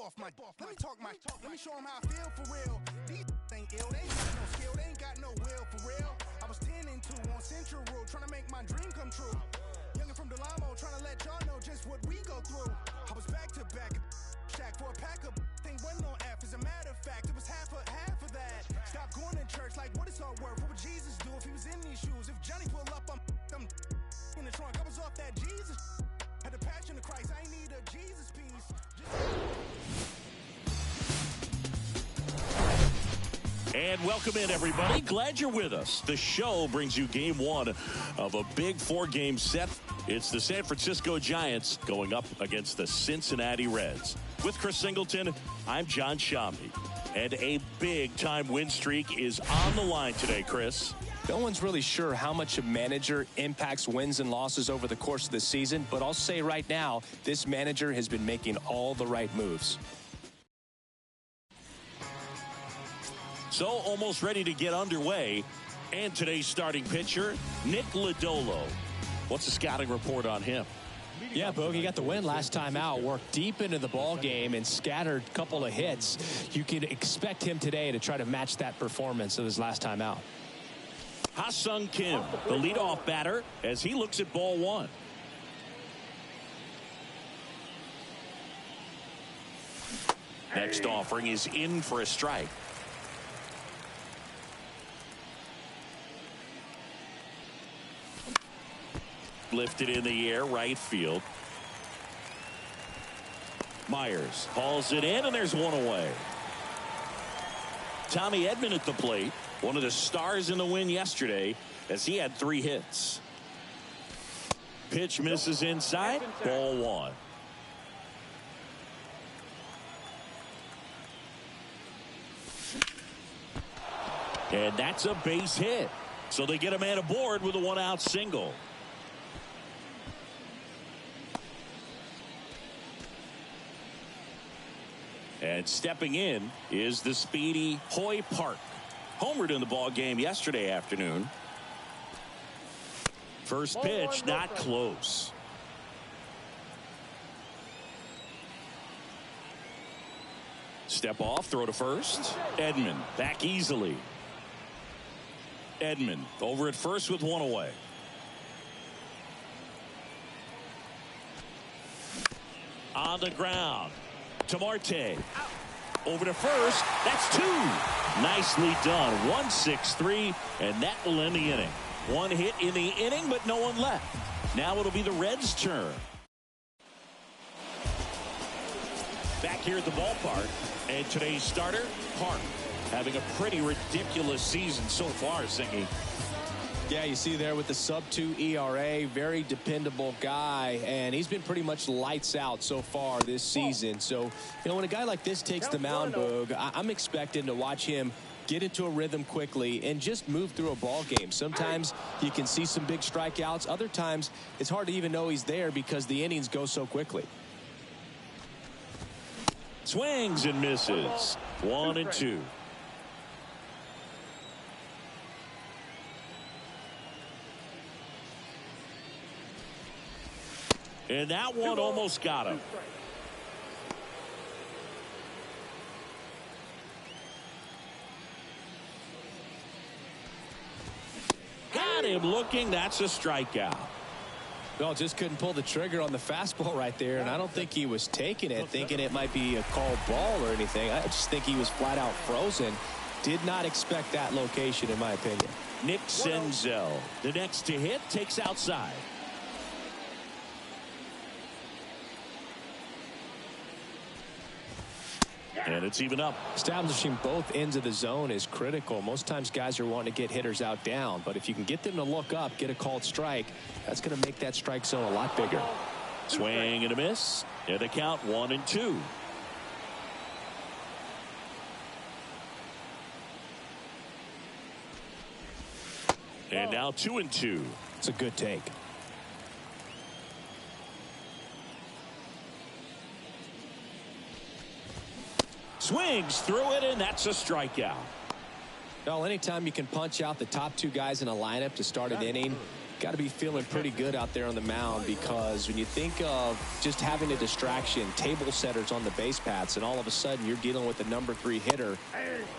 off my. Let me talk my. Let me show them how I feel for real. These ain't ill. They ain't got no skill. They ain't got no will for real. I was 10 and 2 on Central Road, trying to make my dream come true. Youngin' from Delamo, trying to let y'all know just what we go through. I was back to back, shack for a pack of. Thing wasn't on F. As a matter of fact, it was half of that. Stop going to church like what it's all worth. What would Jesus do if he was in these shoes? If Johnny pull up, I'm in the trunk. I was off that Jesus. Had the passion of Christ. I ain't need a Jesus piece. And welcome in, everybody. Glad you're with us. The show brings you game one of a big 4-game set. It's the San Francisco Giants going up against the Cincinnati Reds. With Chris Singleton, I'm John Shambi. And a big-time win streak is on the line today, Chris. No one's really sure how much a manager impacts wins and losses over the course of the season, but I'll say right now, this manager has been making all the right moves. So almost ready to get underway. And today's starting pitcher, Nick Lodolo. What's the scouting report on him? Yeah, Bogey got the win last time out, worked deep into the ball game and scattered a couple of hits. You can expect him today to try to match that performance of his last time out. Ha-Sung Kim, the leadoff batter, as he looks at ball one. Next offering is in for a strike. Lifted in the air, right field. Myers hauls it in, and there's one away. Tommy Edman at the plate. One of the stars in the win yesterday as he had 3 hits. Pitch misses inside. Ball one. And that's a base hit. So they get a man aboard with a 1-out single. And stepping in is the speedy Hoy Park. Homered in the ball game yesterday afternoon. First pitch not close. Step off, throw to first. Edman back easily. Edman over at first with 1 away. On the ground to Marte. Over to first. That's 2. Nicely done. 1-6-3, and that will end the inning. 1 hit in the inning, but no one left. Now it'll be the Reds' turn. Back here at the ballpark, and today's starter, Park, having a pretty ridiculous season so far, Singy. Yeah, you see there with the sub-2 ERA, very dependable guy, and he's been pretty much lights out so far this season. So, you know, when a guy like this takes the mound, Boog, I'm expecting to watch him get into a rhythm quickly and just move through a ball game. Sometimes you can see some big strikeouts. Other times it's hard to even know he's there because the innings go so quickly. Swings and misses. 1-2. And that one almost got him. Got him looking. That's a strikeout. Well, just couldn't pull the trigger on the fastball right there, and I don't think he was taking it, thinking it might be a called ball or anything. I just think he was flat out frozen. Did not expect that location, in my opinion. Nick Senzel, the next to hit, takes outside. And it's even up. Establishing both ends of the zone is critical. Most times guys are wanting to get hitters out down, but if you can get them to look up, get a called strike, that's going to make that strike zone a lot bigger. Swing and a miss. And the count 1-2. And now 2-2. It's a good take. Swings through it, and that's a strikeout. Well, anytime you can punch out the top 2 guys in a lineup to start an inning, got to be feeling pretty good out there on the mound, because when you think of just having a distraction, table setters on the base paths, and all of a sudden you're dealing with the #3 hitter,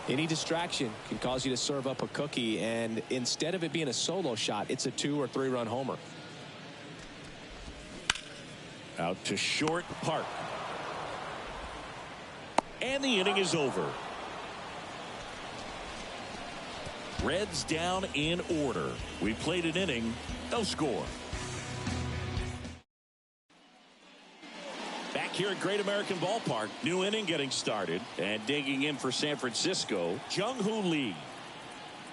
any distraction can cause you to serve up a cookie, and instead of it being a solo shot, it's a 2 or 3 run homer. Out to short, Park. And the inning is over. Reds down in order. We played an inning, no score. Back here at Great American Ballpark, new inning getting started, and digging in for San Francisco, Jung-Hoo Lee.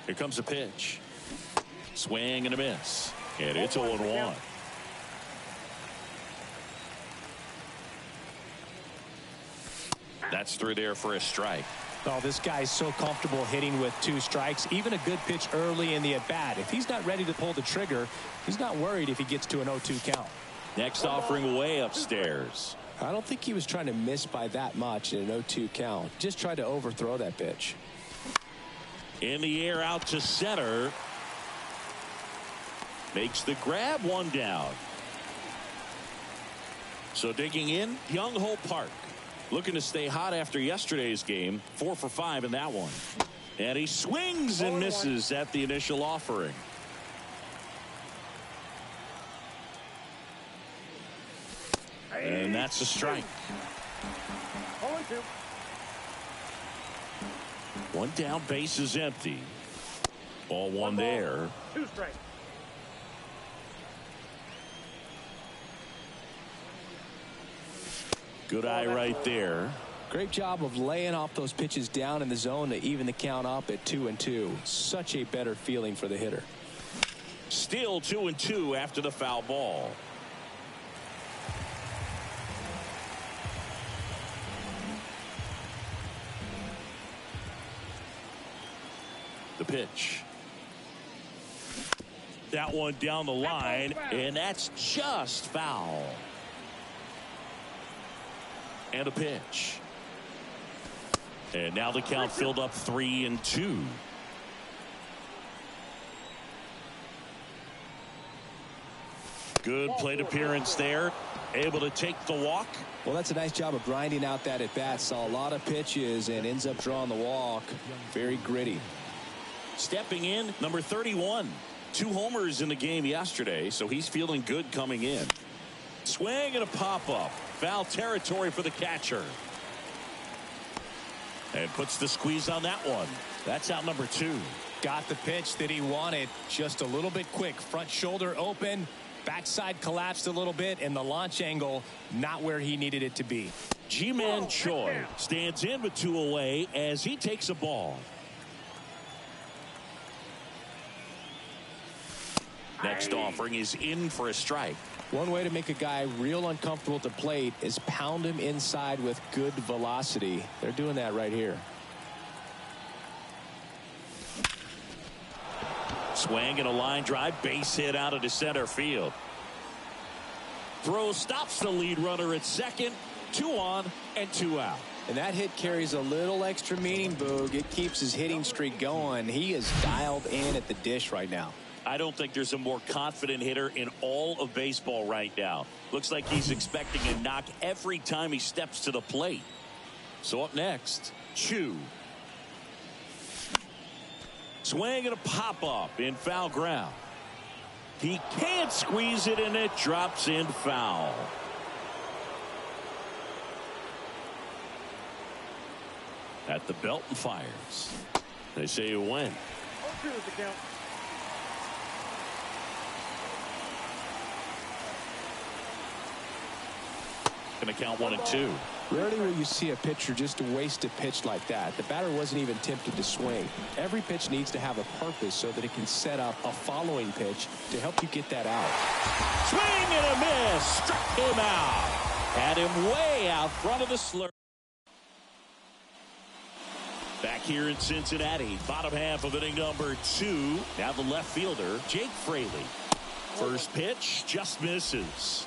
Here comes a pitch. Swing and a miss, and it's 0-1. That's through there for a strike. Oh, this guy's so comfortable hitting with 2 strikes. Even a good pitch early in the at-bat. If he's not ready to pull the trigger, he's not worried if he gets to an 0-2 count. Next offering way upstairs. I don't think he was trying to miss by that much in an 0-2 count. Just tried to overthrow that pitch. In the air, out to center. Makes the grab, 1 down. So digging in, Jung-Hoo Park. Looking to stay hot after yesterday's game. 4 for 5 in that one. And he swings and misses at the initial offering. And that's a strike. 1 down, base is empty. Ball 1 there. 2 strikes. Good eye right there. Great job of laying off those pitches down in the zone to even the count up at 2-2. Such a better feeling for the hitter. Still 2-2 after the foul ball. The pitch. That one down the line, and that's just foul. And a pitch. And now the count filled up 3-2. Good plate appearance there. Able to take the walk. Well, that's a nice job of grinding out that at bat. Saw a lot of pitches and ends up drawing the walk. Very gritty. Stepping in, number 31. 2 homers in the game yesterday, so he's feeling good coming in. Swing and a pop-up. Foul territory for the catcher. And puts the squeeze on that one. That's out number 2. Got the pitch that he wanted. Just a little bit quick. Front shoulder open. Backside collapsed a little bit, and the launch angle not where he needed it to be. Ji-Man Choi stands in with 2 away as he takes a ball. Next offering is in for a strike. One way to make a guy real uncomfortable at the plate is pound him inside with good velocity. They're doing that right here. Swing and a line drive, base hit out into center field. Throw stops the lead runner at second. 2 on and 2 out. And that hit carries a little extra meaning, Boog. It keeps his hitting streak going. He is dialed in at the dish right now. I don't think there's a more confident hitter in all of baseball right now. Looks like he's expecting a knock every time he steps to the plate. So up next, Chu. Swing and a pop-up in foul ground. He can't squeeze it, and it drops in foul. At the belt and fires. They say you win. 0-2 is the count. Going to count 1 and 2. Rarely will you see a pitcher just waste a pitch like that. The batter wasn't even tempted to swing. Every pitch needs to have a purpose so that it can set up a following pitch to help you get that out. Swing and a miss. Struck him out. Had him way out front of the slur. Back here in Cincinnati, bottom half of inning number 2. Now the left fielder, Jake Fraley. First pitch just misses.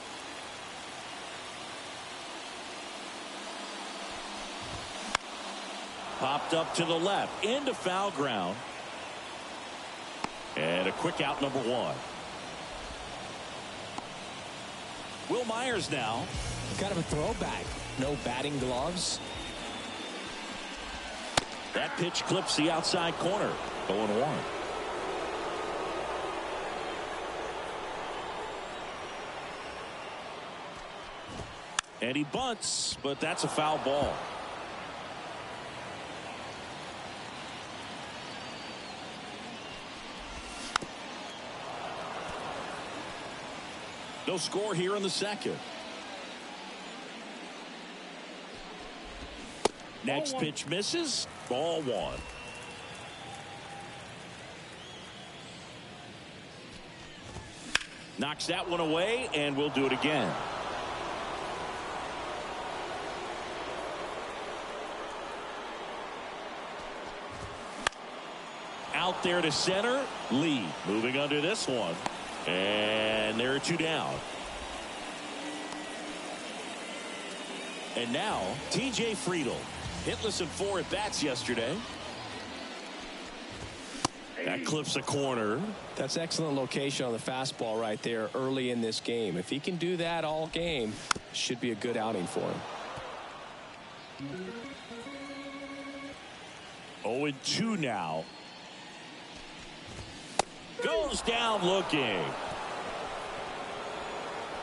Popped up to the left into foul ground. And a quick out, number 1. Will Myers now. Kind of a throwback. No batting gloves. That pitch clips the outside corner. 0-1. And he bunts, but that's a foul ball. No score here in the second. Next pitch misses. Ball 1. Knocks that one away, and we'll do it again. Out there to center. Lee moving under this one. And there are 2 down. And now, T.J. Friedel. Hitless in 4 at-bats yesterday. That clips a corner. That's excellent location on the fastball right there early in this game. If he can do that all game, should be a good outing for him. 0-2 now. Goes down looking.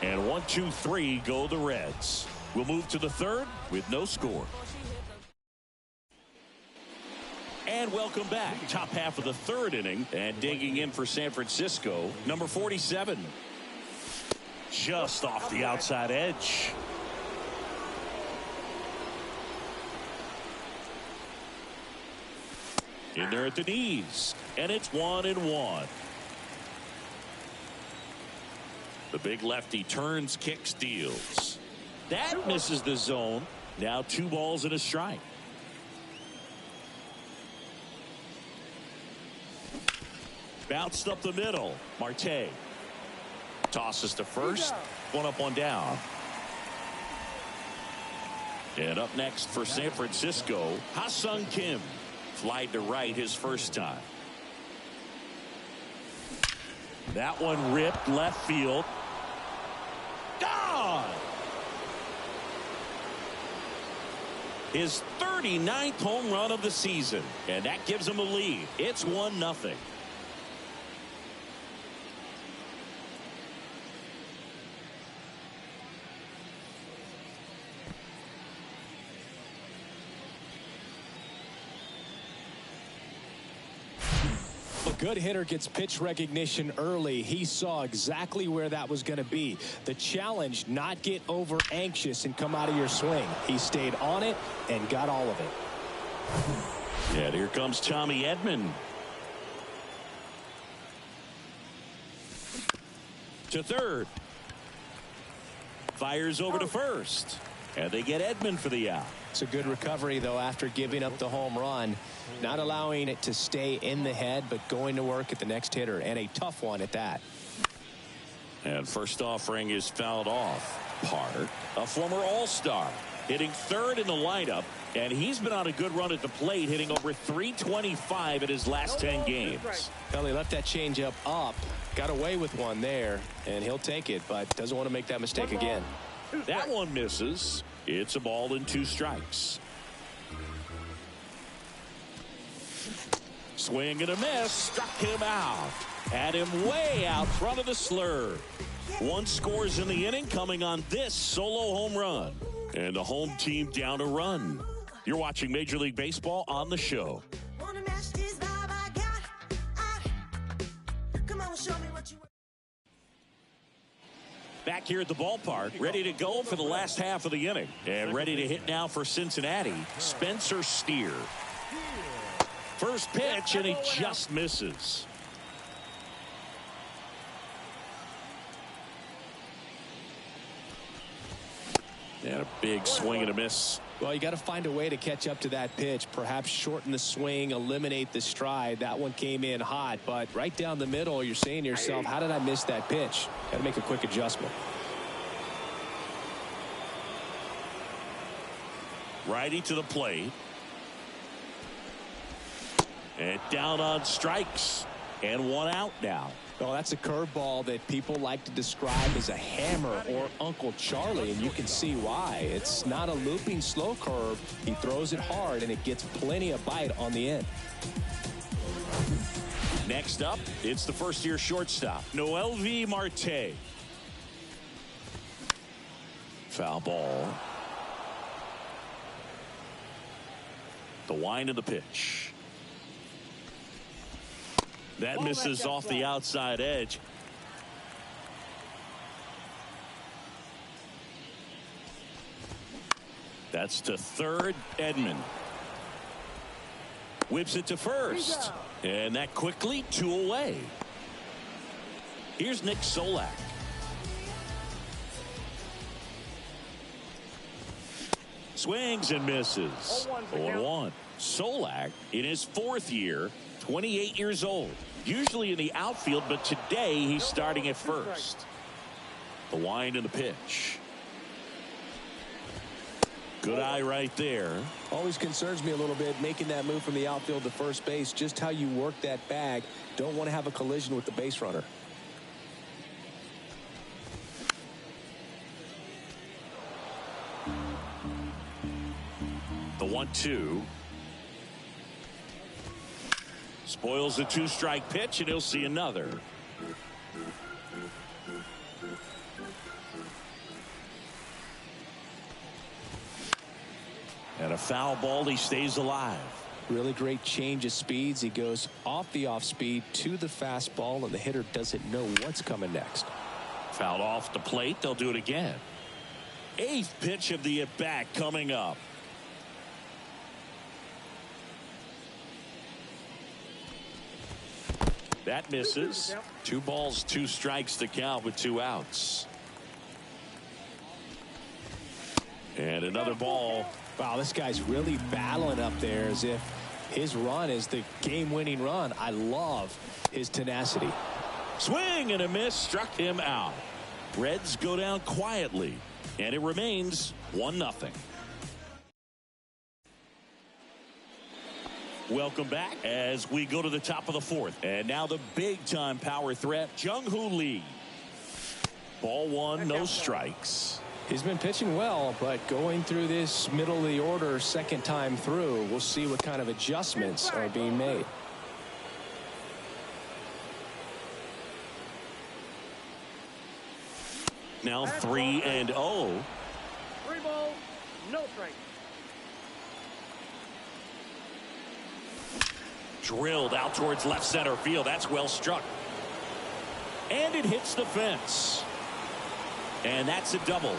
And 1, 2, 3 go the Reds. We'll move to the third with no score. And welcome back. Top half of the third inning. And digging in for San Francisco, number 47. Just off the outside edge. In there at the knees. And it's 1-1. The big lefty turns, kicks, deals. That misses the zone. Now 2 balls and a strike. Bounced up the middle. Marte tosses to first. 1 up, 1 down. And up next for San Francisco, Ha-Sung Kim. Flied to right his first time. That one ripped left field. Gone! His 39th home run of the season. And that gives him a lead. It's 1-0. A good hitter gets pitch recognition early. He saw exactly where that was going to be. The challenge, not get over anxious and come out of your swing. He stayed on it and got all of it. And here comes Tommy Edman. To third. Fires over to first. And they get Edman for the out. It's a good recovery, though, after giving up the home run. Not allowing it to stay in the head, but going to work at the next hitter, and a tough one at that. And first offering is fouled off. Park, a former All-Star, hitting third in the lineup, and he's been on a good run at the plate, hitting over .325 in his last 10 games. Well, he left that changeup up, got away with one there, and he'll take it, but doesn't want to make that mistake again. That one misses. It's a ball and 2 strikes. Swing and a miss. Struck him out. Had him way out front of the slur. 1 scores in the inning, coming on this solo home run. And the home team down a run. You're watching Major League Baseball on the show. Back here at the ballpark, ready to go for the last half of the inning. And ready to hit now for Cincinnati, Spencer Steer. First pitch, and he just misses. And a big swing and a miss. Well, you got to find a way to catch up to that pitch. Perhaps shorten the swing, eliminate the stride. That one came in hot, but right down the middle, you're saying to yourself, how did I miss that pitch? Got to make a quick adjustment. Righty to the plate. And down on strikes. And 1 out now. Oh, that's a curveball that people like to describe as a hammer or Uncle Charlie, and you can see why. It's not a looping slow curve. He throws it hard, and it gets plenty of bite on the end. Next up, it's the first-year shortstop, MLB Marte. Foul ball. The wind of the pitch. That misses off the outside edge. That's to third. Edman whips it to first, and that quickly 2 away. Here's Nick Solak. Swings and misses. 0-1. Solak in his 4th year, 28 years old. Usually in the outfield, but today he's starting at first. The wind and the pitch. Good eye right there. Always concerns me a little bit making that move from the outfield to first base. Just how you work that bag. Don't want to have a collision with the base runner. The 1-2. Spoils the 2-strike pitch, and he'll see another. And a foul ball. He stays alive. Really great change of speeds. He goes off the off speed to the fastball, and the hitter doesn't know what's coming next. Fouled off the plate. They'll do it again. 8th pitch of the at-bat coming up. That misses. 2 balls, 2 strikes to count with 2 outs. And another ball. Wow, this guy's really battling up there as if his run is the game-winning run. I love his tenacity. Swing and a miss, struck him out. Reds go down quietly, and it remains 1-0. Welcome back as we go to the top of the 4th. And now the big-time power threat, Jung-Hoo Lee. Ball 1, no strikes. He's been pitching well, but going through this middle of the order second time through, we'll see what kind of adjustments are being made. Now 3-0. 3 balls, no strikes. Drilled out towards left center field. That's well struck. And it hits the fence. And that's a double.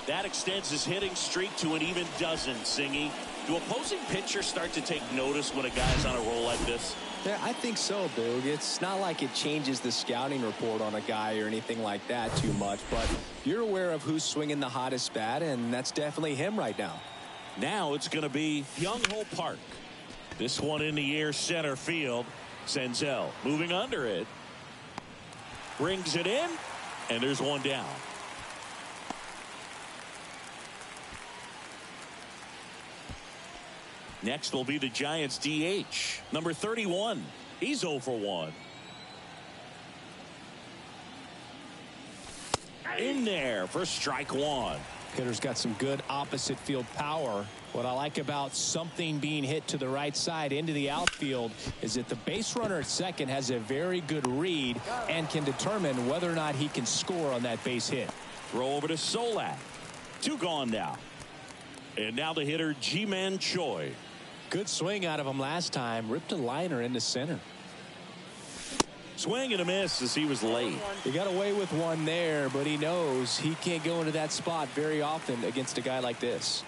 That extends his hitting streak to an even dozen, Singy. Do opposing pitchers start to take notice when a guy's on a roll like this? Yeah, I think so, Boog. It's not like it changes the scouting report on a guy or anything like that too much, but you're aware of who's swinging the hottest bat, and that's definitely him right now. Now it's going to be Jung-Ho Park. This one in the air center field. Senzel moving under it. Brings it in, and there's one down. Next will be the Giants DH, number 31. He's 0 for 1. In there for strike 1. Hitter's got some good opposite field power. What I like about something being hit to the right side into the outfield is that the base runner at second has a very good read and can determine whether or not he can score on that base hit. Throw over to Solak. 2 gone now. And now the hitter, Ji-Man Choi. Good swing out of him last time. Ripped a liner into center. Swing and a miss as he was late. He got away with one there, but he knows he can't go into that spot very often against a guy like this.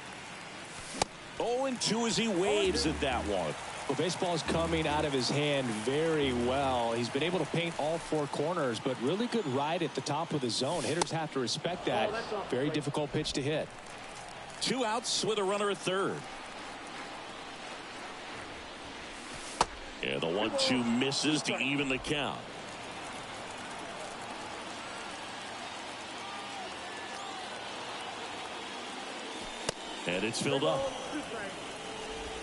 0-2 as he waves at that one. Well, baseball's coming out of his hand very well. He's been able to paint all 4 corners, but really good ride at the top of the zone. Hitters have to respect that. Very difficult pitch to hit. 2 outs with a runner at third. And the 1-2 misses to even the count. And it's filled up.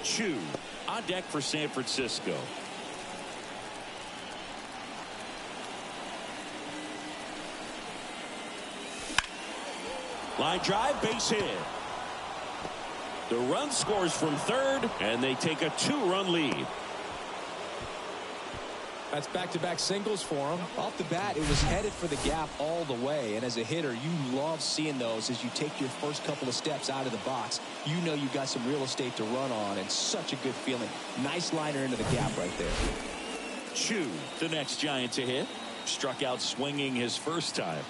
Chu On deck for San Francisco. Line drive, base hit. The run scores from third, and they take a 2-run lead. That's back-to-back singles for him. Off the bat, it was headed for the gap all the way. And as a hitter, you love seeing those as you take your first couple of steps out of the box. You know you've got some real estate to run on, and such a good feeling. Nice liner into the gap right there. Chu, the next Giant to hit. Struck out swinging his first time.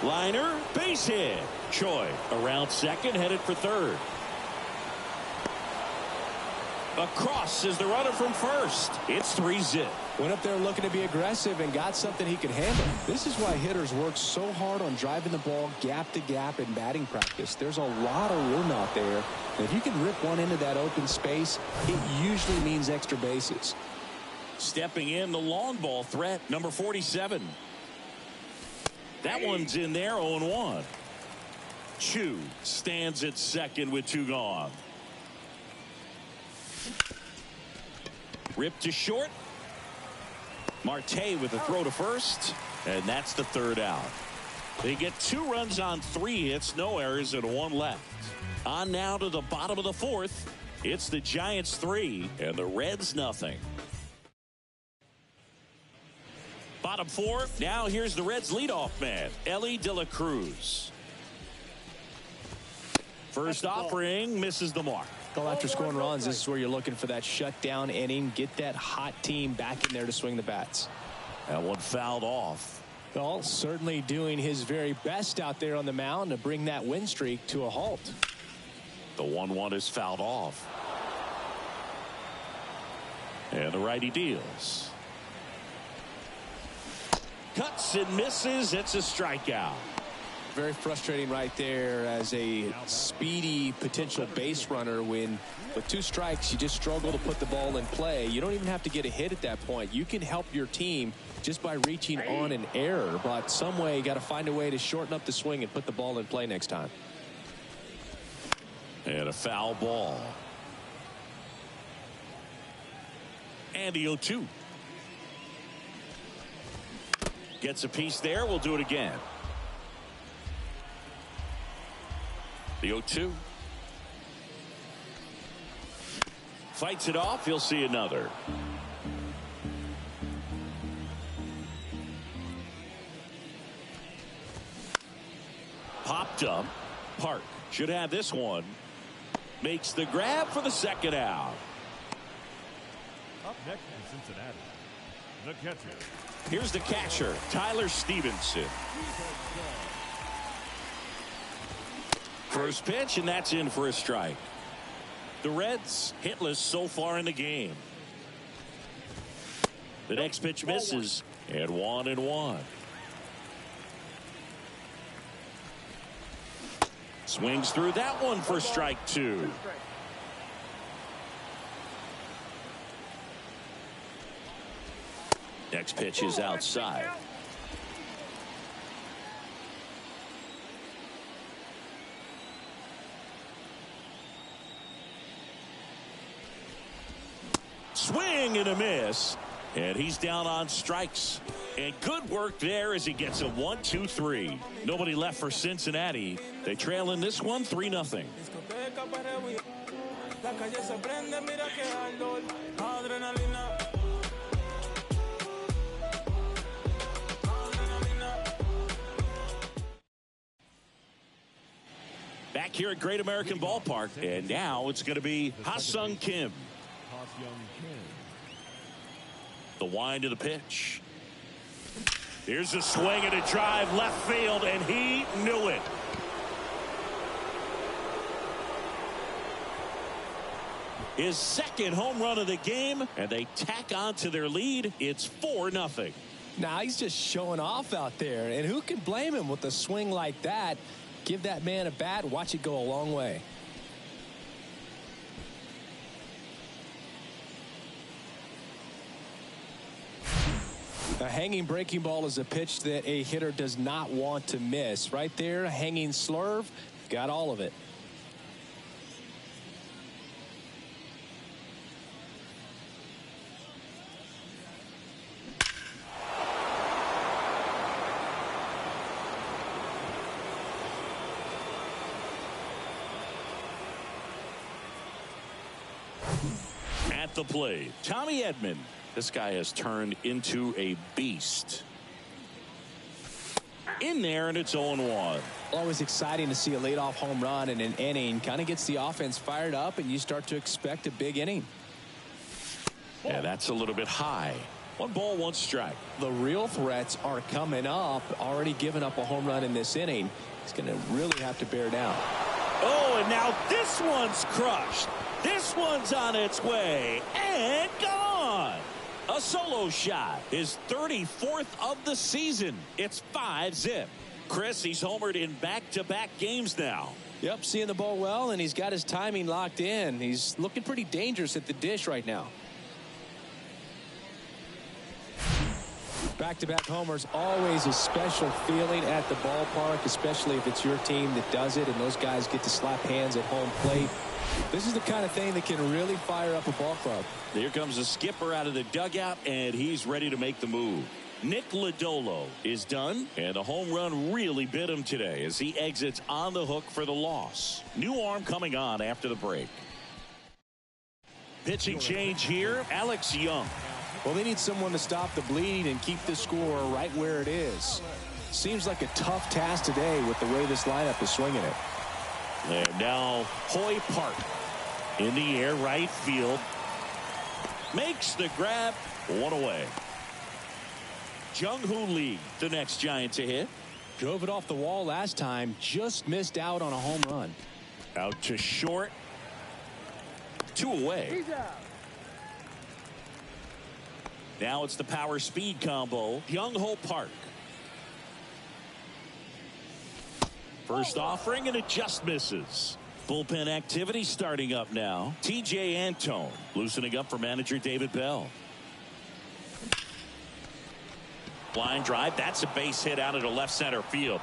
Liner, base hit. Choi around second, headed for third. Across is the runner from first. It's 3-zip. Went up there looking to be aggressive and got something he could handle. This is why hitters work so hard on driving the ball gap to gap in batting practice. There's a lot of room out there. And if you can rip one into that open space, it usually means extra bases. Stepping in, the long ball threat, number 47. That one's in there, 0-1. Chu stands at second with 2 gone. Ripped to short. Marte with a throw to first, and that's the 3rd out. They get 2 runs on 3 hits, no errors, and 1 left. On now to the bottom of the 4th. It's the Giants 3 and the Reds nothing. Bottom 4. Now here's the Reds leadoff man, Elly De La Cruz. First offering misses the mark. Well, after scoring runs, this is where you're looking for that shutdown inning. Get that hot team back in there to swing the bats. That one fouled off. Well, certainly doing his very best out there on the mound to bring that win streak to a halt. The 1-1 is fouled off. And the righty deals. Cuts and misses. It's a strikeout. Very frustrating right there as a speedy potential base runner when with 2 strikes you just struggle to put the ball in play. You don't even have to get a hit at that point. You can help your team just by reaching on an error, but some way you got to find a way to shorten up the swing and put the ball in play next time. And a foul ball. And the 0-2. Gets a piece there. We'll do it again. The 0-2. Fights it off. He'll see another. Popped up. Park should have this one. Makes the grab for the 2nd out. Up next in Cincinnati, the catcher. Here's the catcher, Tyler Stevenson. First pitch, and that's in for a strike. The Reds hitless so far in the game. The next pitch misses, and 1-1. Swings through that one for strike 2. Next pitch is outside. Swing and a miss, and he's down on strikes. And good work there as he gets a 1-2-3. Nobody left for Cincinnati. They trail in this one 3-0. Back here at Great American Ballpark, and now it's going to be Ha-Sung Kim. The wind of the pitch. Here's a swing and a drive left field, and he knew it. His 2nd home run of the game, and they tack on to their lead. It's 4-0. Now he's just showing off out there, and who can blame him with a swing like that? Give that man a bat, watch it go a long way. A hanging breaking ball is a pitch that a hitter does not want to miss. Right there, hanging slurve, got all of it. At the plate, Tommy Edman. This guy has turned into a beast. In there, and it's 0-1. Always exciting to see a leadoff home run in an inning. Kind of gets the offense fired up, and you start to expect a big inning. Yeah, that's a little bit high. 1 ball, 1 strike. The real threats are coming up. Already given up a home run in this inning. He's going to really have to bear down. Oh, and now this one's crushed. This one's on its way and gone. A solo shot, his 34th of the season. It's 5-zip. Chris, he's homered in back-to-back games now. Yep, seeing the ball well, and he's got his timing locked in. He's looking pretty dangerous at the dish right now. Back-to-back homers, always a special feeling at the ballpark, especially if it's your team that does it and those guys get to slap hands at home plate. This is the kind of thing that can really fire up a ball club. Here comes the skipper out of the dugout, and he's ready to make the move. Nick Lodolo is done, and the home run really bit him today as he exits on the hook for the loss. New arm coming on after the break. Pitching change here, Alex Young. Well, they need someone to stop the bleeding and keep the score right where it is. Seems like a tough task today with the way this lineup is swinging it. And now Hoy Park in the air, right field. Makes the grab, 1 away. Jung-Hoo Lee, the next Giant to hit. Drove it off the wall last time, just missed out on a home run. Out to short. 2 away. He's out. Now it's the power speed combo. Jung-Hoo Park. First offering, and it just misses. Bullpen activity starting up now. TJ Antone loosening up for manager David Bell. Line drive. That's a base hit out into left center field.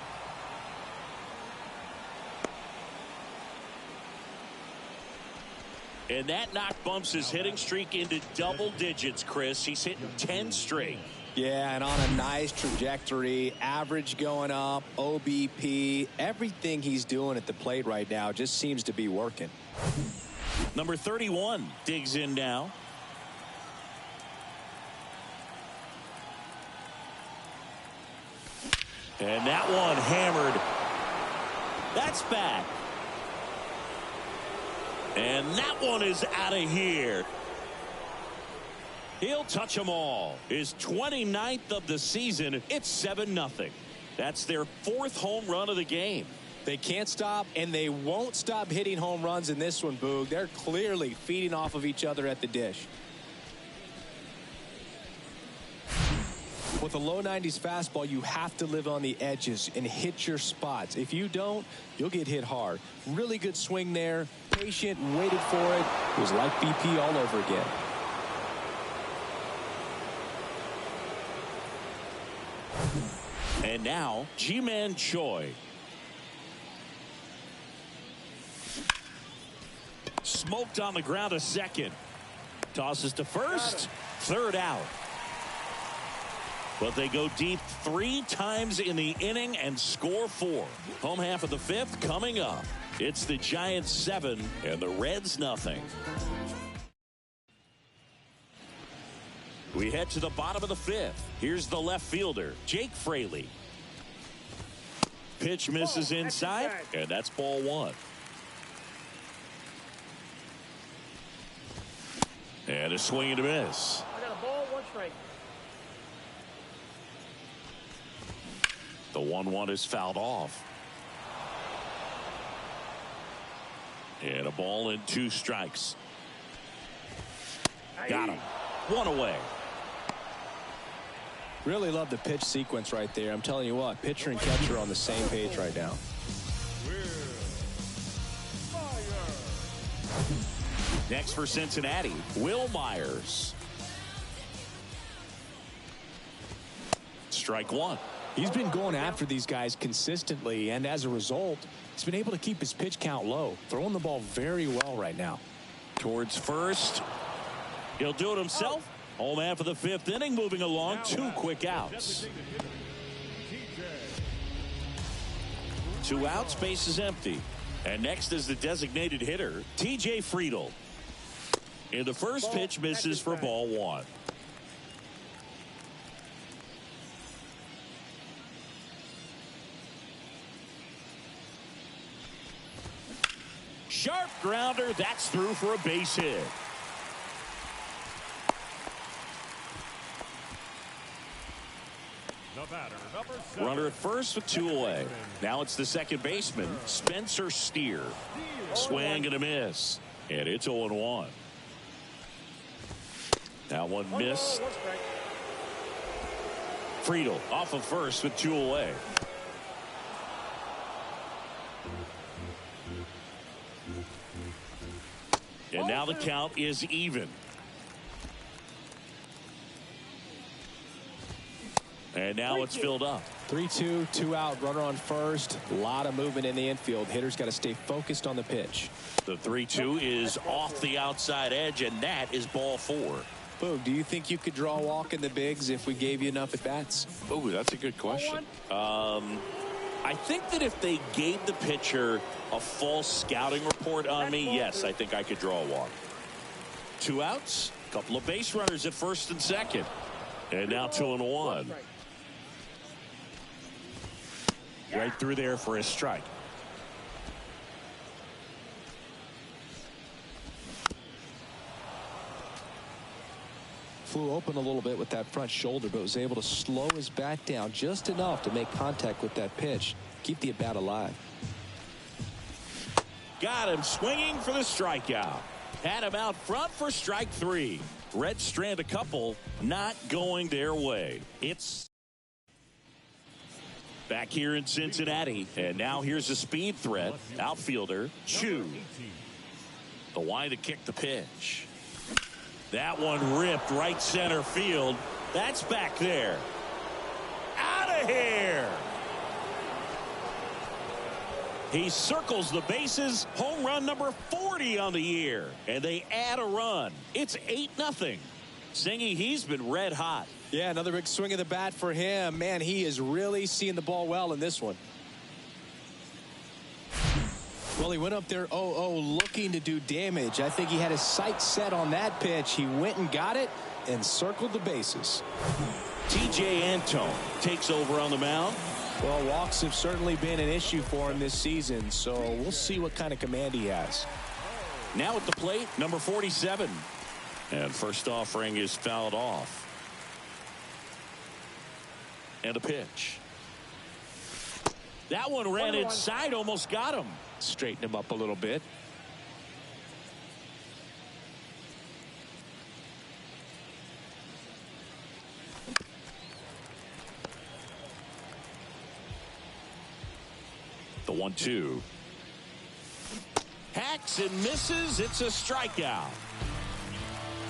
And that knock bumps his hitting streak into double digits, Chris. He's hitting 10 straight. Yeah, and on a nice trajectory. Average going up, OBP. Everything he's doing at the plate right now just seems to be working. Number 31 digs in now. And that one hammered. That's back. And that one is out of here. He'll touch them all. His 29th of the season. It's 7-0. That's their 4th home run of the game. They can't stop, and they won't stop hitting home runs in this one, Boog. They're clearly feeding off of each other at the dish. With a low 90s fastball, you have to live on the edges and hit your spots. If you don't, you'll get hit hard. Really good swing there. Patient, waited for it. It was like BP all over again. And now, Ji-Man Choi. Smoked on the ground a second. Tosses to first. 3rd out. But they go deep 3 times in the inning and score 4. Home half of the 5th coming up. It's the Giants 7 and the Reds nothing. We head to the bottom of the 5th. Here's the left fielder, Jake Fraley. Pitch misses inside, and that's ball 1. And a swing and a miss. I got a ball, 1 strike. The 1-1 is fouled off. And a ball and 2 strikes. Got him. 1 away. Really love the pitch sequence right there. I'm telling you what, pitcher and catcher are on the same page right now. Next for Cincinnati, Will Myers. Strike 1. He's been going after these guys consistently, and as a result, he's been able to keep his pitch count low. Throwing the ball very well right now. Towards first. He'll do it himself. Home half of the 5th inning, moving along. 2 quick outs. 2 outs, base is empty. And next is the designated hitter, TJ Friedl. And the first pitch misses for ball one. Sharp grounder. That's through for a base hit. The batter, number 7. Runner at first with 2 away. Now it's the second baseman, Spencer Steer. Swing and a miss. And it's 0-1. That one missed. Friedel off of first with 2 away. And now the count is even. And now it's filled up. 3-2, 2 out, runner on first. A lot of movement in the infield. Hitter's got to stay focused on the pitch. The 3-2 is off the outside edge, and that is ball 4. Boog, do you think you could draw a walk in the bigs if we gave you enough at bats? Oh, that's a good question. I think that if they gave the pitcher a false scouting report on me, yes, I think I could draw a walk. 2 outs, a couple of base runners at first and second. And now 2-1. Right through there for a strike. Flew open a little bit with that front shoulder, but was able to slow his bat down just enough to make contact with that pitch. Keep the at-bat alive. Got him swinging for the strikeout. Had him out front for strike 3. Red strand a couple, not going their way. It's back here in Cincinnati, and now here's a speed threat. Outfielder Chu. The wind to kick the pitch. That one ripped right center field. That's back there. Out of here. He circles the bases. Home run number 40 on the year. And they add a run. It's 8-0. Singy, he's been red hot. Yeah, another big swing of the bat for him. Man, he is really seeing the ball well in this one. Well, he went up there 0-0 looking to do damage. I think he had his sights set on that pitch. He went and got it and circled the bases. TJ Antone takes over on the mound. Well, walks have certainly been an issue for him this season, so we'll see what kind of command he has. Now at the plate, number 47. And first offering is fouled off. And a pitch. That one ran inside, almost got him. Straighten him up a little bit. The 1-2. Hacks and misses. It's a strikeout.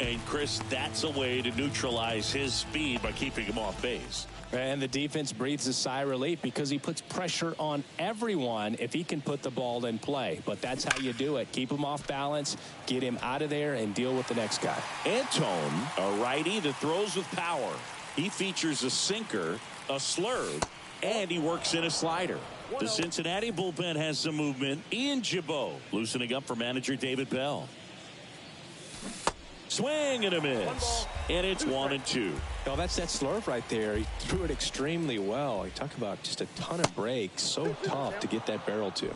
And Chris, that's a way to neutralize his speed by keeping him off base. And the defense breathes a sigh of relief because he puts pressure on everyone if he can put the ball in play. But that's how you do it. Keep him off balance, get him out of there, and deal with the next guy. Antone, a righty that throws with power. He features a sinker, a slurve, and he works in a slider. The Cincinnati bullpen has some movement. Ian Gibaut loosening up for manager David Bell. Swing and a miss. And it's 1-2. Well, that's that slurve right there. He threw it extremely well. He talked about just a ton of breaks. So tough to get that barrel to.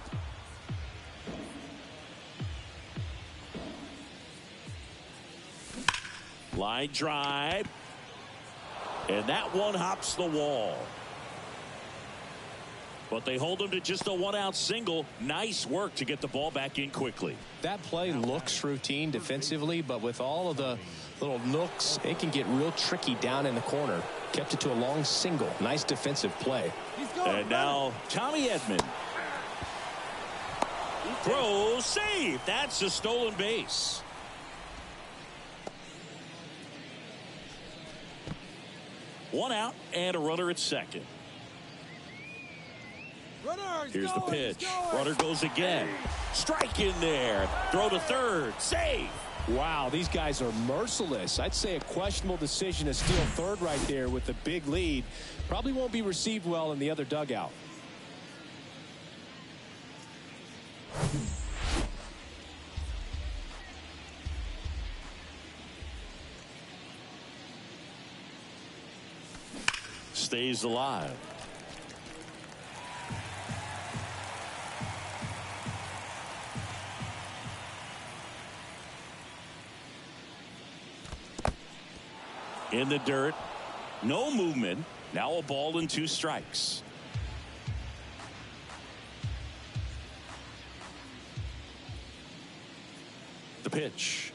Line drive. And that one hops the wall. But they hold him to just a 1-out single. Nice work to get the ball back in quickly. That play looks routine defensively, but with all of the little nooks, it can get real tricky down in the corner. Kept it to a long single. Nice defensive play. And now Tommy Edman. Throw, save. That's a stolen base. One out and a runner at second. Here's the pitch. Runner goes again. Strike in there. Throw to third. Save. Wow, these guys are merciless. I'd say a questionable decision to steal third right there with the big lead. Probably won't be received well in the other dugout. stays alive. In the dirt. No movement. Now a ball and 2 strikes. The pitch.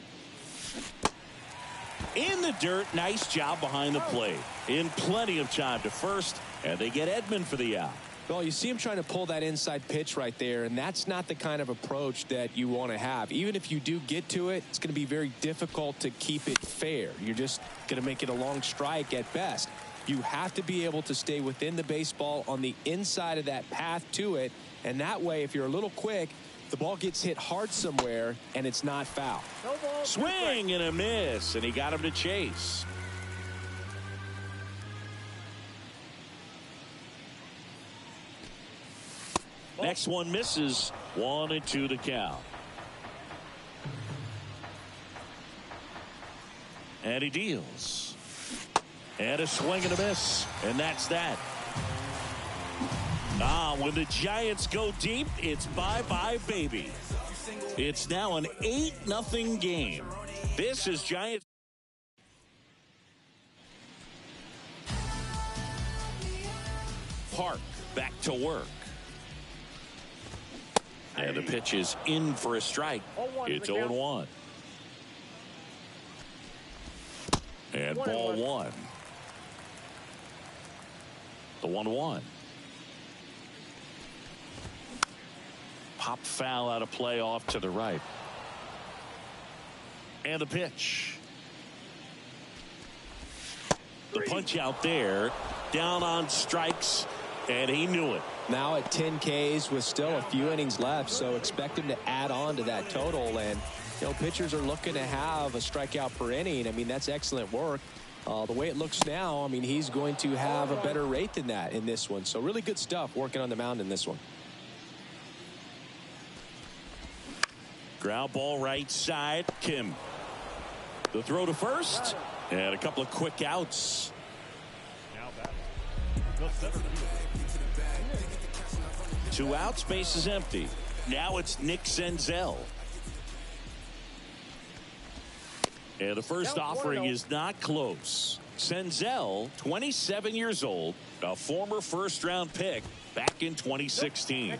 In the dirt. Nice job behind the plate. In plenty of time to first. And they get Edman for the out. Well, you see him trying to pull that inside pitch right there, and that's not the kind of approach that you want to have. Even if you do get to it, it's going to be very difficult to keep it fair. You're just going to make it a long strike at best. You have to be able to stay within the baseball on the inside of that path to it, and that way, if you're a little quick, the ball gets hit hard somewhere, and it's not foul. No ball, Swing and a miss, and he got him to chase. Next one misses. 1-2 to count. And he deals. And a swing and a miss. And that's that. When the Giants go deep, it's bye-bye, baby. It's now an 8-0 game. This is Giants. Park back to work. And the pitch is in for a strike. It's 0-1. And ball 1. The 1-1. Pop foul out of play off to the right. And the pitch. The punch out there. Down on strikes. And he knew it. Now at 10 Ks with still a few innings left, so expect him to add on to that total. And, you know, pitchers are looking to have a strikeout per inning. I mean, that's excellent work. The way it looks now, I mean, he's going to have a better rate than that in this one. So really good stuff working on the mound in this one. Ground ball right side. Kim. The throw to first. And a couple of quick outs. Now batting. The center fielder. 2 outs, base is empty. Now it's Nick Senzel. And the first offering is not close. Senzel, 27 years old, a former first-round pick back in 2016.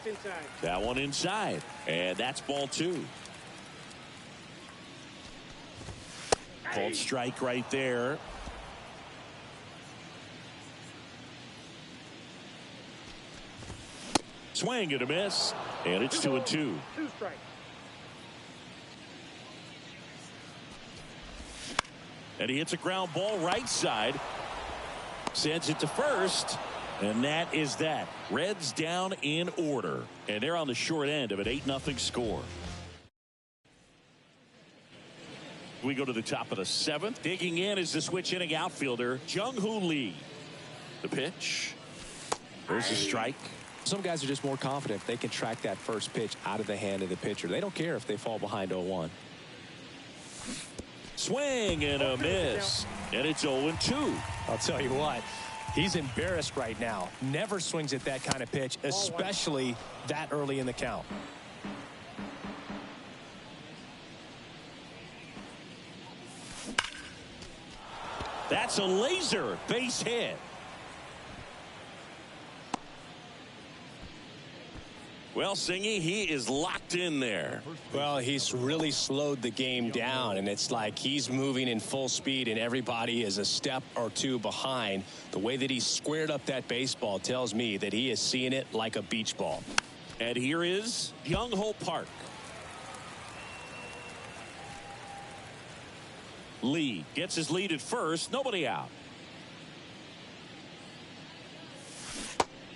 That one inside, and that's ball 2. Called strike right there. Swing and a miss, and it's 2-2. 2 strikes. And he hits a ground ball right side. Sends it to first. And that is that. Reds down in order. And they're on the short end of an 8-0 score. We go to the top of the 7th. Digging in is the switch inning outfielder, Jung-Hoo Lee. The pitch. There's a strike. Some guys are just more confident they can track that first pitch out of the hand of the pitcher. They don't care if they fall behind 0-1. Swing and a miss. And it's 0-2. I'll tell you what, he's embarrassed right now. Never swings at that kind of pitch, especially that early in the count. That's a laser base hit. Well, Singy, he is locked in there. Well, he's really slowed the game down, and it's like he's moving in full speed, and everybody is a step or 2 behind. The way that he squared up that baseball tells me that he is seeing it like a beach ball. And here is Jung-Hoo Park. Lee gets his lead at first. Nobody out.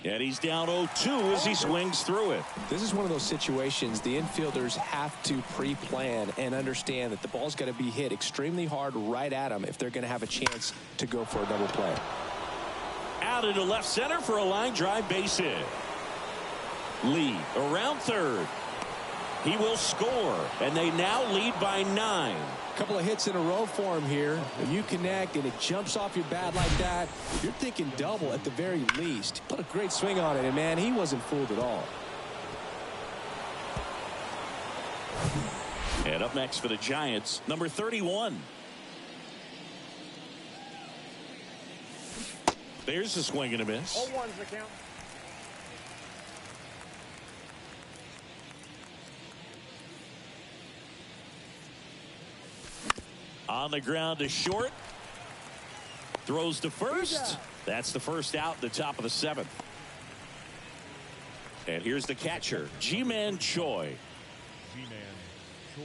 And he's down 0-2 as he swings through it. This is one of those situations the infielders have to pre-plan and understand that the ball's got to be hit extremely hard right at them if they're going to have a chance to go for a double play. Out into left center for a line drive base hit. Lee around third. He will score, and they now lead by 9. couple of hits in a row for him here. If you connect and it jumps off your bat like that, you're thinking double at the very least. Put a great swing on it, and man, he wasn't fooled at all. And up next for the Giants, number 31. There's a swing and a miss. 0-1's the count. On the ground to short. Throws to first. That's the first out at the top of the 7th. And here's the catcher, Ji-Man Choi. G-Man Choi.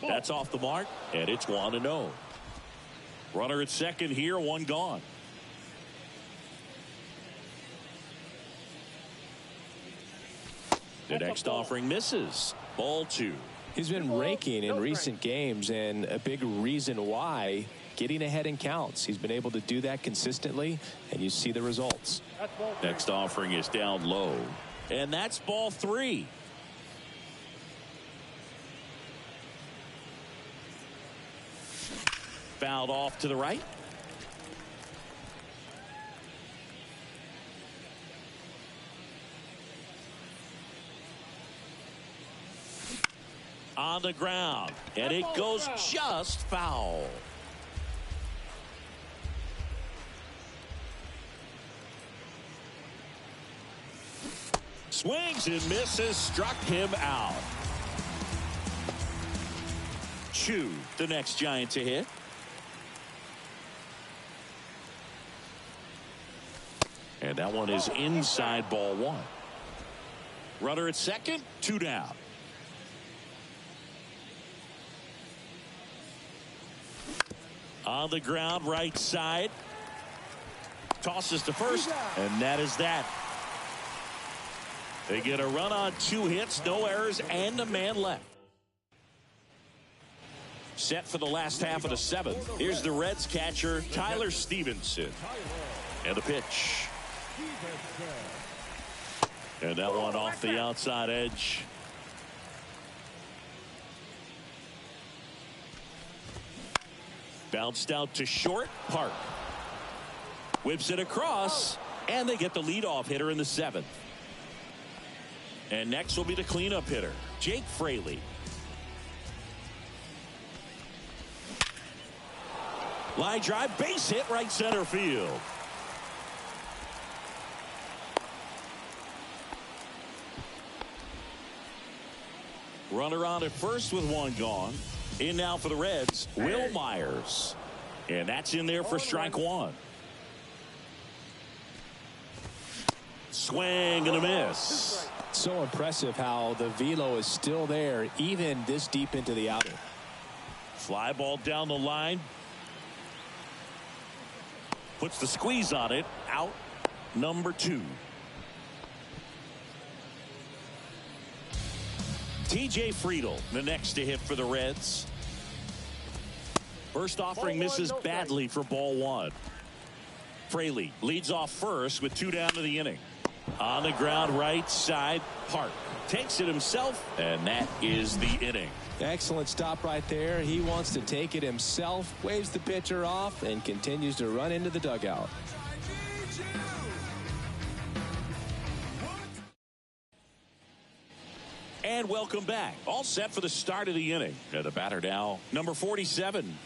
That's off the mark, and it's 1-0. Runner at second here, one gone. The next offering misses. Ball 2. He's been raking in recent games, and a big reason why, getting ahead in counts. He's been able to do that consistently, and you see the results. Next offering is down low, and that's ball 3. Fouled off to the right. On the ground, and it goes just foul. Swings and misses, struck him out. Chu, the next Giant to hit. And that one is inside ball 1. Runner at second, 2 down. On the ground, right side. Tosses to first, and that is that. They get a run on 2 hits, no errors, and a man left. Set for the last half of the 7th. Here's the Reds catcher, Tyler Stevenson. And the pitch. And that one off the outside edge. Bounced out to short. Park whips it across, and they get the leadoff hitter in the 7th. And next will be the cleanup hitter, Jake Fraley. Line drive, base hit, right center field. Runner on at first with 1 gone. In now for the Reds, Will Myers. And that's in there for strike 1. Swing and a miss. So impressive how the velo is still there even this deep into the outing. Fly ball down the line. Puts the squeeze on it. Out number 2. TJ Friedl, the next to hit for the Reds. First offering misses badly for ball 1. Fraley leads off first with 2 down to the inning. On the ground, right side, Park takes it himself, and that is the inning. Excellent stop right there. He wants to take it himself, waves the pitcher off, and continues to run into the dugout. And welcome back. All set for the start of the inning. And the batter now, number 47.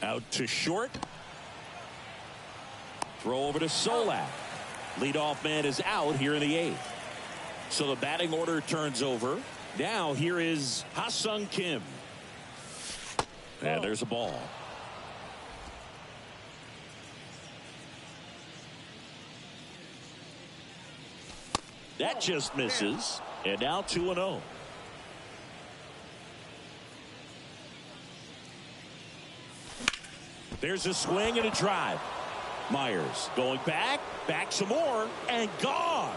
Out to short. Throw over to Solak. Leadoff man is out here in the 8th. So the batting order turns over. Now here is Ha-Sung Kim. And there's a ball. That just misses. And now 2-0. There's a swing and a drive. Myers going back some more, and gone.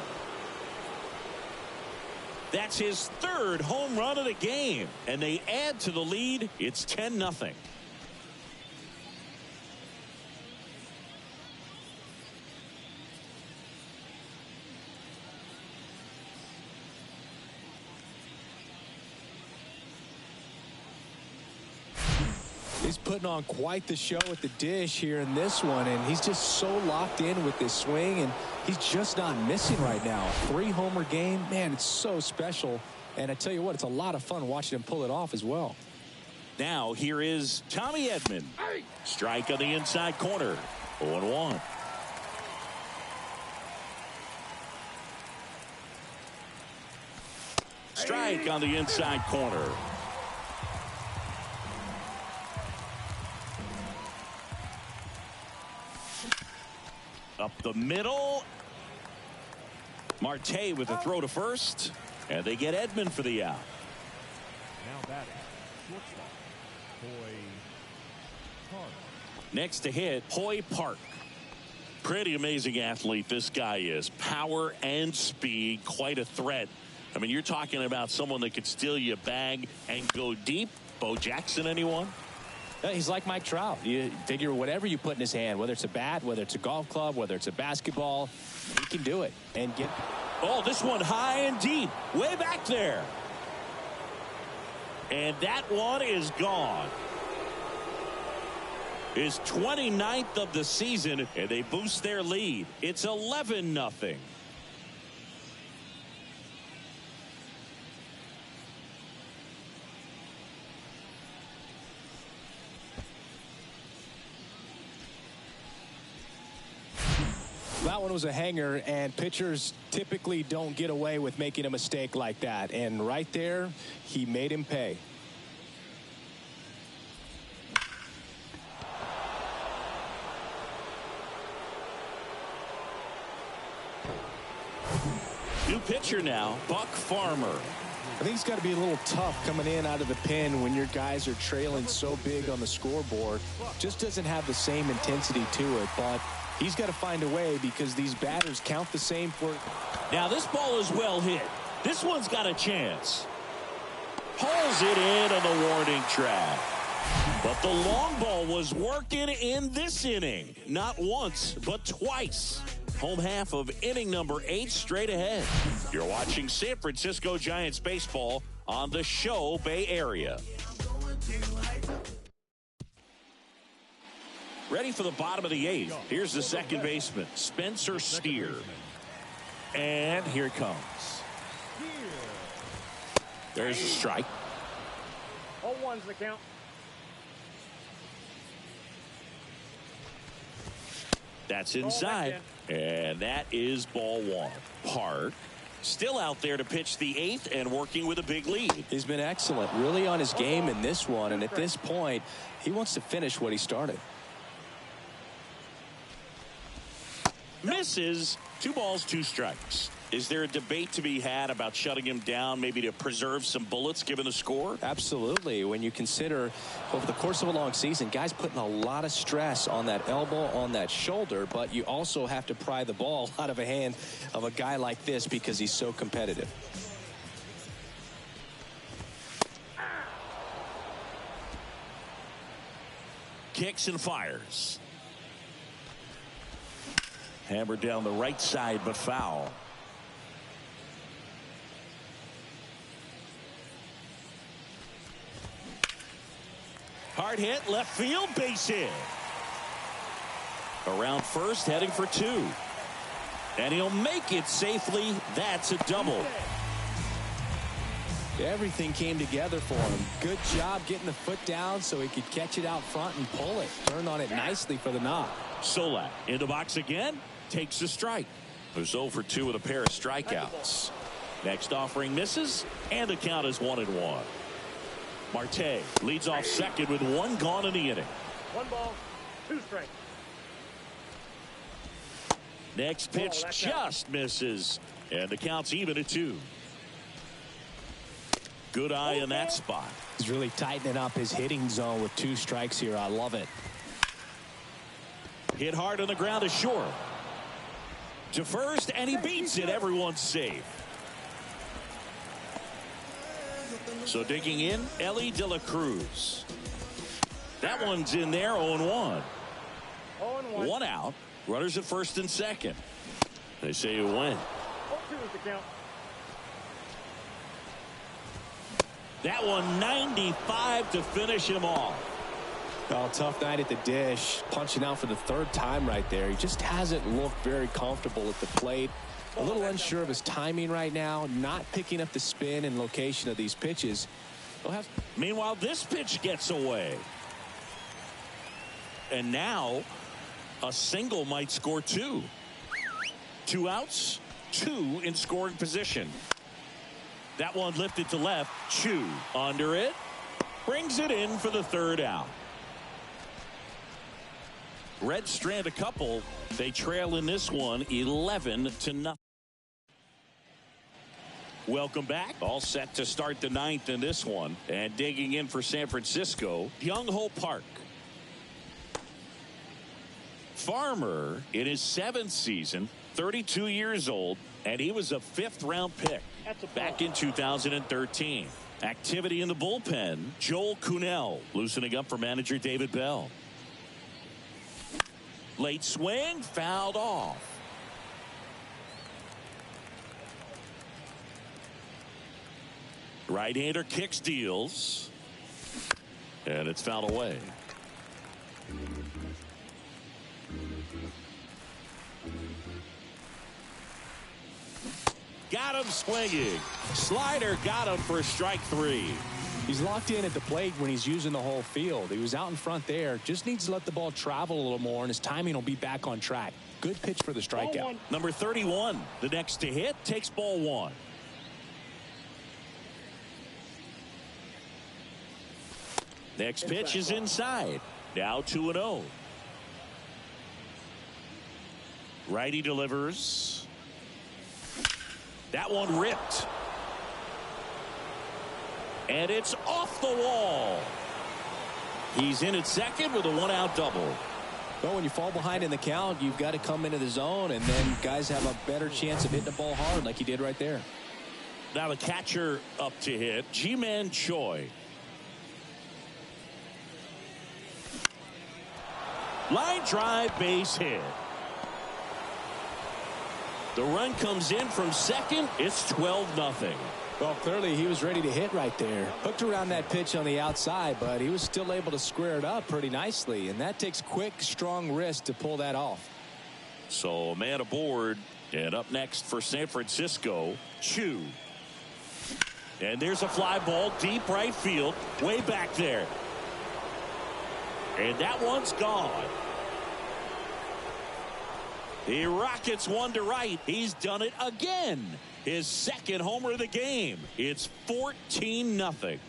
That's his 3rd home run of the game, and they add to the lead. It's 10-0. He's putting on quite the show at the dish here in this one, and he's just so locked in with this swing, and he's just not missing right now. 3-homer game, man, it's so special. And I tell you what, it's a lot of fun watching him pull it off as well. Now here is Tommy Edman. Strike on the inside corner. 0-1. Strike on the inside corner. Up the middle. Marte with a throw to first. And they get Edman for the out. Now batting, shortstop, Hoy Park. Next to hit, Hoy Park. Pretty amazing athlete this guy is. Power and speed, quite a threat. I mean, you're talking about someone that could steal you a bag and go deep. Bo Jackson, anyone? He's like Mike Trout. You figure whatever you put in his hand, whether it's a bat, whether it's a golf club, whether it's a basketball, he can do it and get. Oh, this one high and deep, way back there. And that one is gone. His 29th of the season, and they boost their lead. It's 11-0. That one was a hanger, and pitchers typically don't get away with making a mistake like that. And right there, he made him pay. New pitcher now, Buck Farmer. I think it's got to be a little tough coming in out of the pen when your guys are trailing so big on the scoreboard. Just doesn't have the same intensity to it, but he's got to find a way because these batters count the same for. Now this ball is well hit. This one's got a chance. Pulls it in on the warning track. But the long ball was working in this inning. Not once, but twice. Home half of inning number 8 straight ahead. You're watching San Francisco Giants baseball on the Show Bay Area. Ready for the bottom of the 8th. Here's the second baseman, Spencer Steer. And here it comes. There's a strike. 0-1's the count. That's inside. And that is ball 1. Park still out there to pitch the 8th and working with a big lead. He's been excellent, really on his game in this one. And at this point, he wants to finish what he started. Misses. 2 balls, 2 strikes. Is there a debate to be had about shutting him down, maybe to preserve some bullets given the score? Absolutely. When you consider over the course of a long season, guys putting a lot of stress on that elbow, on that shoulder, but you also have to pry the ball out of a hand of a guy like this because he's so competitive. Kicks and fires. Hammered down the right side, but foul. Hard hit, left field, base hit. Around first, heading for 2. And he'll make it safely. That's a double. Everything came together for him. Good job getting the foot down so he could catch it out front and pull it. Turned on it nicely for the knock. Solak in the box again. Takes a strike. Who's 0 for 2 with a pair of strikeouts. Next offering misses. And the count is 1-1. Marte leads off second with 1 gone in the inning. 1 ball, 2 strikes. Next pitch just misses. And the count's even at 2. Good eye in that spot. He's really tightening up his hitting zone with 2 strikes here. I love it. Hit hard on the ground is short. To first, and he beats it. Everyone's safe. So digging in, Ellie De La Cruz. That one's in there, 0-1. 0-1. 1 out. Runners at first and second. They say you win. 0-2 is the count. That one 95 to finish him off. Oh, tough night at the dish. Punching out for the third time right there. He just hasn't looked very comfortable at the plate. A little unsure of his timing right now. Not picking up the spin and location of these pitches. Meanwhile, this pitch gets away. And now a single might score two. 2 outs, 2 in scoring position. That one lifted to left. Chu under it. Brings it in for the 3rd out. Reds strand a couple. They trail in this one 11-0. Welcome back. All set to start the 9th in this one. And digging in for San Francisco, Young-Ho Park. Farmer in his 7th season, 32 years old, and he was a 5th-round pick back in 2013. Activity in the bullpen. Joel Kuhnel loosening up for manager David Bell. Late swing, fouled off. Right-hander kicks, deals, and it's fouled away. Got him swinging. Slider got him for strike 3. He's locked in at the plate when he's using the whole field. He was out in front there. Just needs to let the ball travel a little more, and his timing will be back on track. Good pitch for the strikeout. Number 31, the next to hit, takes ball 1. Next pitch is inside. Now 2-0. Righty delivers. That one ripped. And it's off the wall. He's in at second with a 1-out double. Well, when you fall behind in the count, you've got to come into the zone, and then guys have a better chance of hitting the ball hard like he did right there. Now the catcher up to hit, Ji-Man Choi. Line drive, base hit. The run comes in from second. It's 12-0. Well, clearly he was ready to hit right there. Hooked around that pitch on the outside, but he was still able to square it up pretty nicely, and that takes quick, strong wrist to pull that off. So a man aboard, and up next for San Francisco, Chu. And there's a fly ball deep right field, way back there. And that one's gone. He rockets one to right. He's done it again. His 2nd homer of the game. It's 14-0.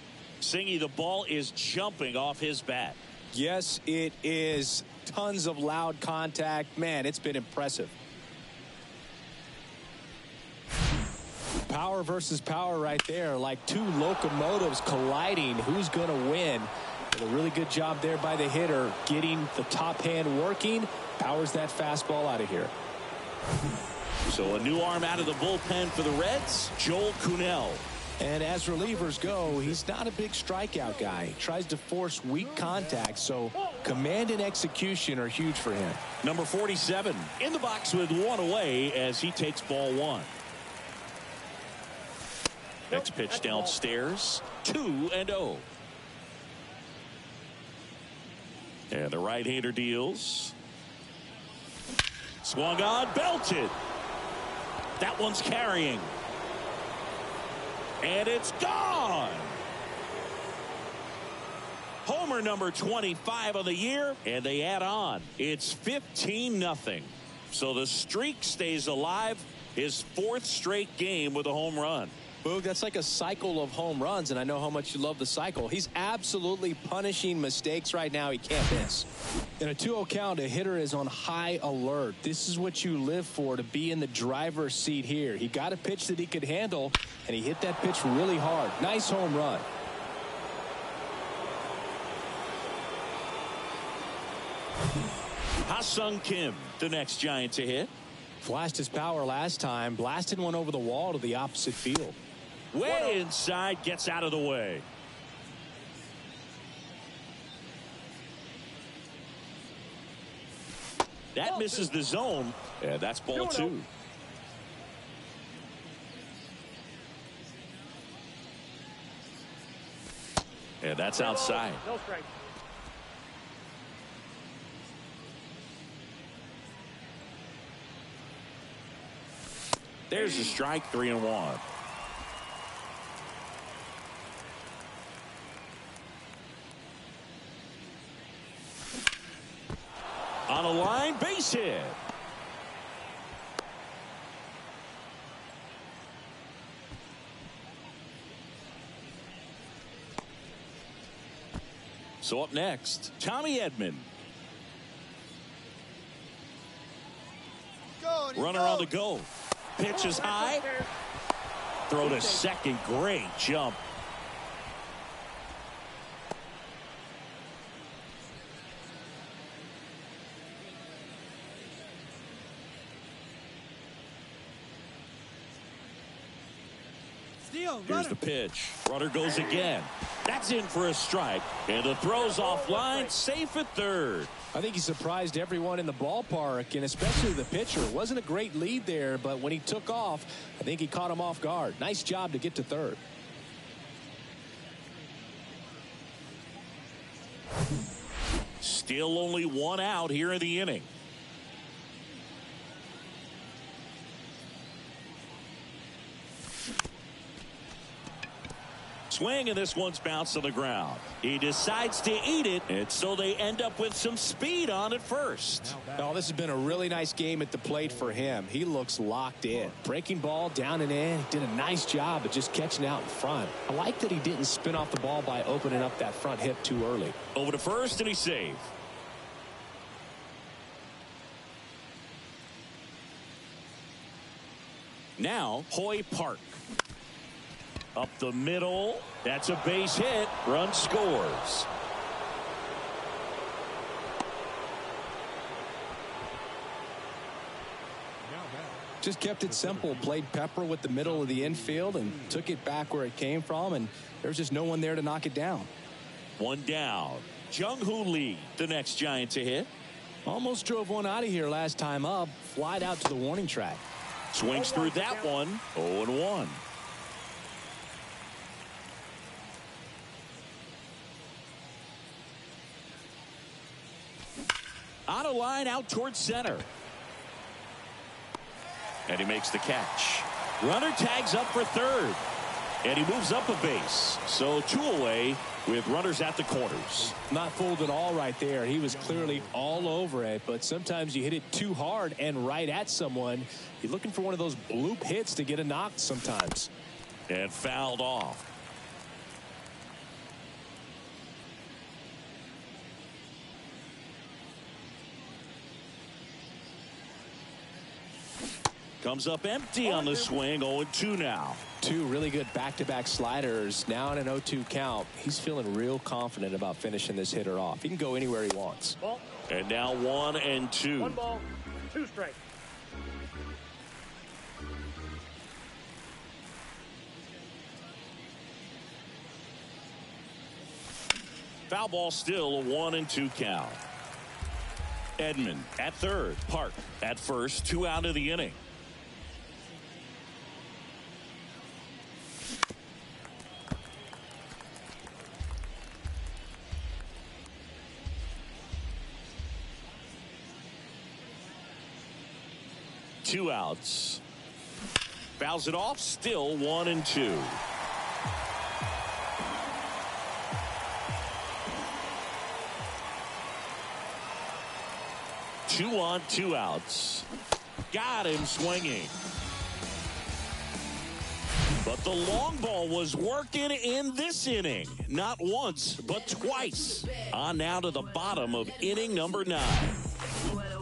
Singy, the ball is jumping off his bat. Yes, it is. Tons of loud contact. Man, it's been impressive. Power versus power right there, like 2 locomotives colliding. Who's going to win? Did a really good job there by the hitter, getting the top hand working. Powers that fastball out of here. So a new arm out of the bullpen for the Reds, Joel Kuhnel. And as relievers go, he's not a big strikeout guy. He tries to force weak contact, so command and execution are huge for him. Number 47 in the box with 1 away as he takes ball 1. Next pitch downstairs, 2-0. And the right-hander deals. Swung on, belted. That one's carrying. And it's gone. Homer number 25 of the year, and they add on. It's 15-0. So the streak stays alive. His 4th straight game with a home run. Boog, that's like a cycle of home runs, and I know how much you love the cycle. He's absolutely punishing mistakes right now he can't miss. In a 2-0 count, a hitter is on high alert. This is what you live for, to be in the driver's seat here. He got a pitch that he could handle, and he hit that pitch really hard. Nice home run. Ha-Sung Kim, the next Giant to hit. Flashed his power last time, blasted one over the wall to the opposite field. Way inside, gets out of the way. That misses the zone, and that's ball 2. And that's outside. No strike. There's a strike, 3-1. On a line, base hit. So up next, Tommy Edman. Runner on the go. Pitch is high. Throw to second. Great jump. Here's the pitch. Runner goes again. That's in for a strike. And the throw's offline. Safe at third. I think he surprised everyone in the ballpark, and especially the pitcher. It wasn't a great lead there, but when he took off, I think he caught him off guard. Nice job to get to third. Still only one out here in the inning. Swing, and this one's bounced on the ground. He decides to eat it, and so they end up with some speed on at first. Oh, this has been a really nice game at the plate for him. He looks locked in. Breaking ball down and in. He did a nice job of just catching out in front. I like that he didn't spin off the ball by opening up that front hip too early. Over to first, and he's safe. Now, Hoy Park. Up the middle. That's a base hit. Run scores. Just kept it simple. Played pepper with the middle of the infield and took it back where it came from, and there's just no one there to knock it down. One down. Jung-Hoo Lee, the next Giant to hit. Almost drove one out of here last time up. Flied out to the warning track. Swings through that one. 0-1. On a line out towards center. And he makes the catch. Runner tags up for third. And he moves up a base. So 2 away with runners at the corners. Not fooled at all right there. He was clearly all over it. But sometimes you hit it too hard and right at someone. You're looking for one of those bloop hits to get a knock sometimes. And fouled off. Comes up empty on the swing. 0-2 now. 2 really good back-to-back sliders. Now in an 0-2 count. He's feeling real confident about finishing this hitter off. He can go anywhere he wants. Ball. And now 1-2. 1 ball, 2 strikes. Foul ball, still a 1-2 count. Edman at third. Park at first. 2 out of the inning. Two outs. Fouls it off. Still 1-2. Two on, 2 outs. Got him swinging. But the long ball was working in this inning. Not once, but twice. On now to the bottom of inning number 9.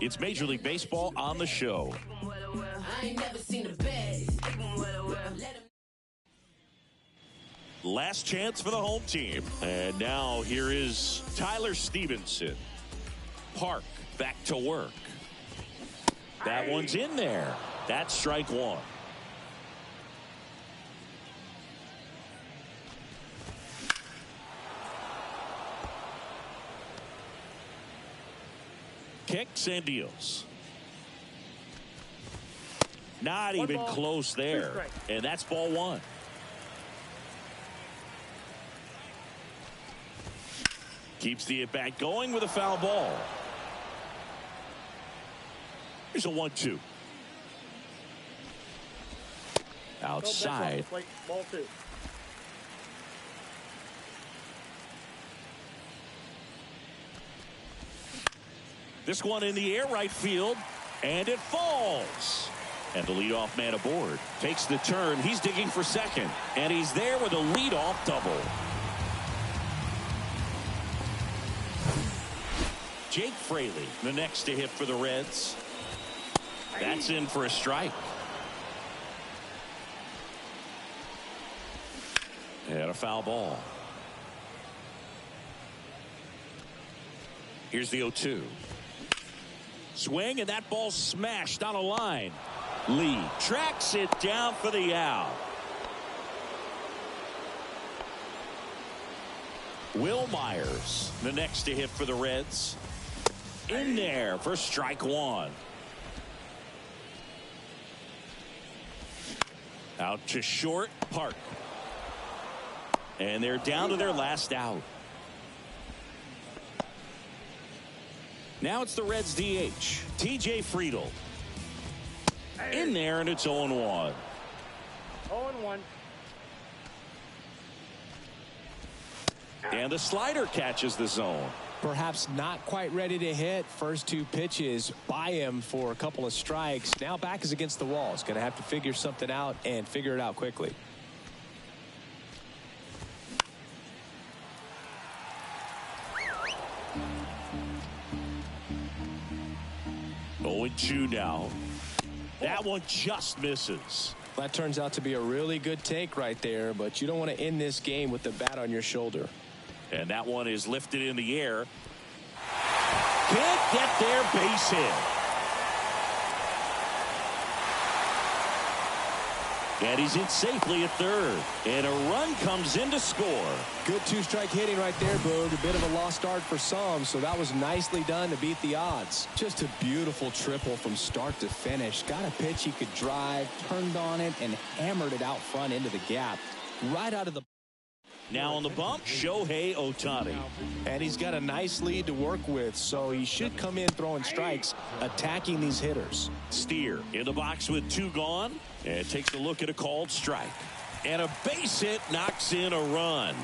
It's Major League Baseball on the show. Last chance for the home team. And now here is Tyler Stevenson. Park back to work. That one's in there. That's strike 1. Kicks and deals. Not even close there. And that's ball 1. Keeps the at-bat going with a foul ball. Here's a 1-2. outside. Ball 2. This one in the air right field, and it falls. And the leadoff man aboard takes the turn. He's digging for second, and he's there with a leadoff double. Jake Fraley, the next to hit for the Reds. That's in for a strike. And a foul ball. Here's the 0-2. Swing, and that ball smashed on a line. Lee tracks it down for the out. Will Myers, the next to hit for the Reds. In there for strike one. Out to short, Park. And they're down to their last out. Now it's the Reds DH, TJ Friedl. In there, and it's 0-1. 0-1. And the slider catches the zone. Perhaps not quite ready to hit. First two pitches by him for a couple of strikes. Now back is against the wall. He's going to have to figure something out and figure it out quickly. 0-2 now. That one just misses. That turns out to be a really good take right there, but you don't want to end this game with the bat on your shoulder. And that one is lifted in the air. Can't get their base hit. And he's in safely at third. And a run comes in to score. Good two-strike hitting right there, Boog. A bit of a lost start for some, so that was nicely done to beat the odds. Just a beautiful triple from start to finish. Got a pitch he could drive, turned on it, and hammered it out front into the gap. Right out of the... Now on the bump, Shohei Ohtani. And he's got a nice lead to work with, so he should come in throwing strikes, attacking these hitters. Steer in the box with two gone, and takes a look at a called strike. And a base hit knocks in a run.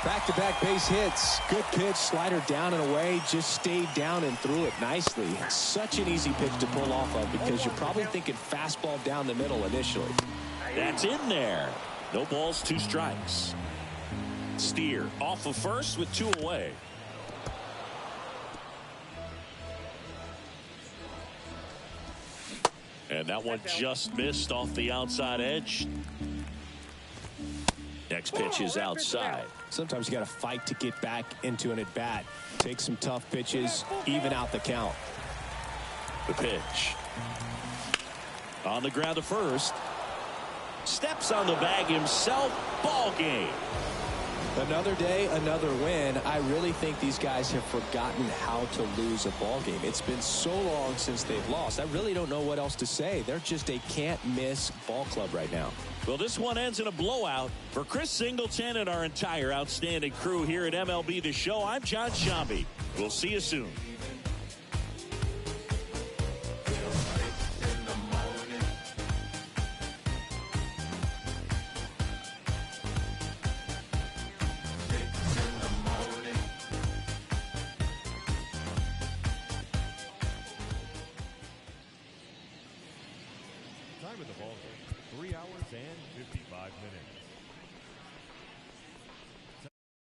Back-to-back base hits. Good pitch, slider down and away, just stayed down and threw it nicely. Such an easy pitch to pull off of because you're probably thinking fastball down the middle initially. That's in there. No balls, two strikes. Steer off of first with two away. And that one just missed off the outside edge. Next pitch is outside. Sometimes you got to fight to get back into an at-bat. Take some tough pitches, even out the count. The pitch. On the ground to first. Steps on the bag himself. Ball game. Another day, another win. I really think these guys have forgotten how to lose a ball game. It's been so long since they've lost. I really don't know what else to say. They're just a can't-miss ball club right now. Well, this one ends in a blowout. For Chris Singleton and our entire outstanding crew here at MLB The Show, I'm John Shambi. We'll see you soon. Time of the ball game, 3 hours and 55 minutes.